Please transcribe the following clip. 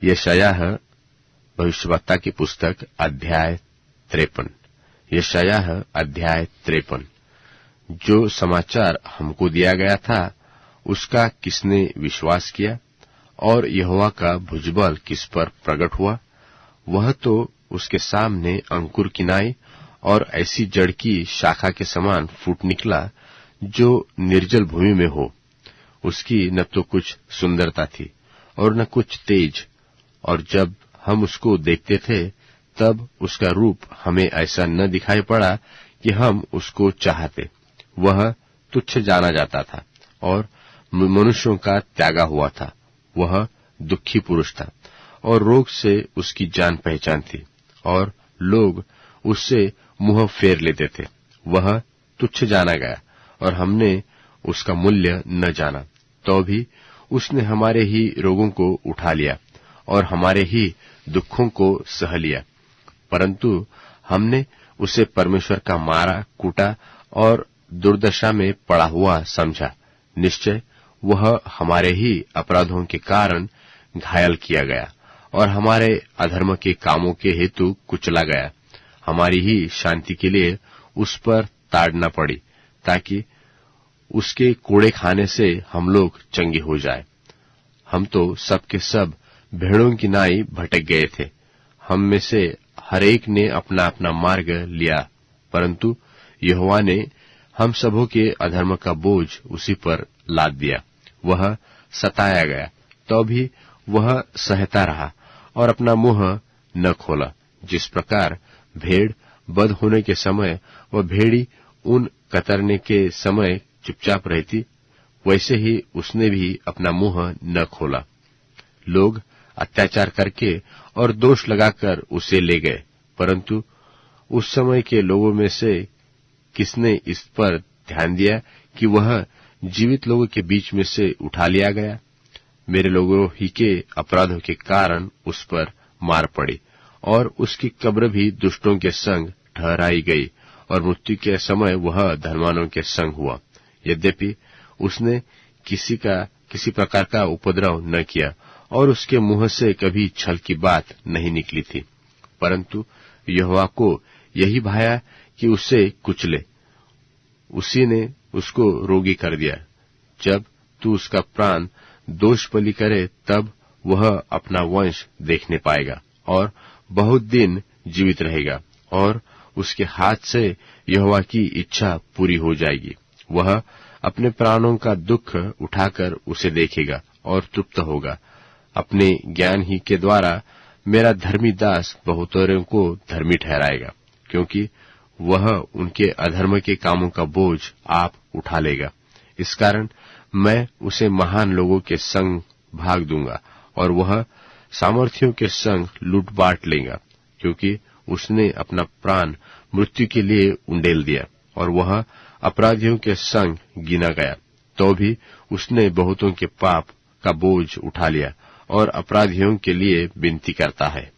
यशायाह भविष्यवक्ता की पुस्तक अध्याय 53। यशायाह अध्याय 53। जो समाचार हमको दिया गया था उसका किसने विश्वास किया, और यहोवा का भुजबल किस पर प्रकट हुआ। वह तो उसके सामने अंकुर किनाई और ऐसी जड़ की शाखा के समान फूट निकला जो निर्जल भूमि में हो। उसकी न तो कुछ सुंदरता थी और न कुछ तेज, और जब हम उसको देखते थे तब उसका रूप हमें ऐसा न दिखाई पड़ा कि हम उसको चाहते। वह तुच्छ जाना जाता था और मनुष्यों का त्यागा हुआ था। वह दुखी पुरुष था और रोग से उसकी जान पहचान थी, और लोग उससे मुंह फेर लेते थे। वह तुच्छ जाना गया और हमने उसका मूल्य न जाना। तो भी उसने हमारे ही रोगों को उठा लिया और हमारे ही दुखों को सह लिया। परंतु हमने उसे परमेश्वर का मारा कूटा और दुर्दशा में पड़ा हुआ समझा। निश्चय वह हमारे ही अपराधों के कारण घायल किया गया और हमारे अधर्म के कामों के हेतु कुचला गया। हमारी ही शांति के लिए उस पर ताड़ना पड़ी, ताकि उसके कोड़े खाने से हम लोग चंगे हो जाए। हम तो सब के सब भेड़ों की नाई भटक गए थे। हम में से हर एक ने अपना अपना मार्ग लिया, परंतु यहोवा ने हम सबों के अधर्म का बोझ उसी पर लाद दिया। वह सताया गया तो भी वह सहता रहा और अपना मुंह न खोला। जिस प्रकार भेड़ बध होने के समय वह भेड़ी ऊन कतरने के समय चुपचाप रहती, वैसे ही उसने भी अपना मुंह न खोला। लोग अत्याचार करके और दोष लगाकर उसे ले गए, परंतु उस समय के लोगों में से किसने इस पर ध्यान दिया कि वह जीवित लोगों के बीच में से उठा लिया गया। मेरे लोगों ही के अपराधों के कारण उस पर मार पड़ी, और उसकी कब्र भी दुष्टों के संग ठहराई गई, और मृत्यु के समय वह धर्मानों के संग हुआ। यद्यपि उसने किसी प्रकार का उपद्रव न किया और उसके मुंह से कभी छल की बात नहीं निकली थी, परंतु यहोवा को यही भाया कि उसे कुचले। उसी ने उसको रोगी कर दिया। जब तू उसका प्राण दोष बलि करे तब वह अपना वंश देखने पाएगा और बहुत दिन जीवित रहेगा, और उसके हाथ से यहोवा की इच्छा पूरी हो जाएगी। वह अपने प्राणों का दुख उठाकर उसे देखेगा और तृप्त होगा। अपने ज्ञान ही के द्वारा मेरा धर्मी दास बहुतों को धर्मी ठहराएगा, क्योंकि वह उनके अधर्म के कामों का बोझ आप उठा लेगा। इस कारण मैं उसे महान लोगों के संग भाग दूंगा और वह सामर्थियों के संग लूट बांट लेगा, क्योंकि उसने अपना प्राण मृत्यु के लिए उंडेल दिया और वह अपराधियों के संग गिना गया। तो भी उसने बहुतों के पाप का बोझ उठा लिया और अपराधियों के लिए विनती करता है।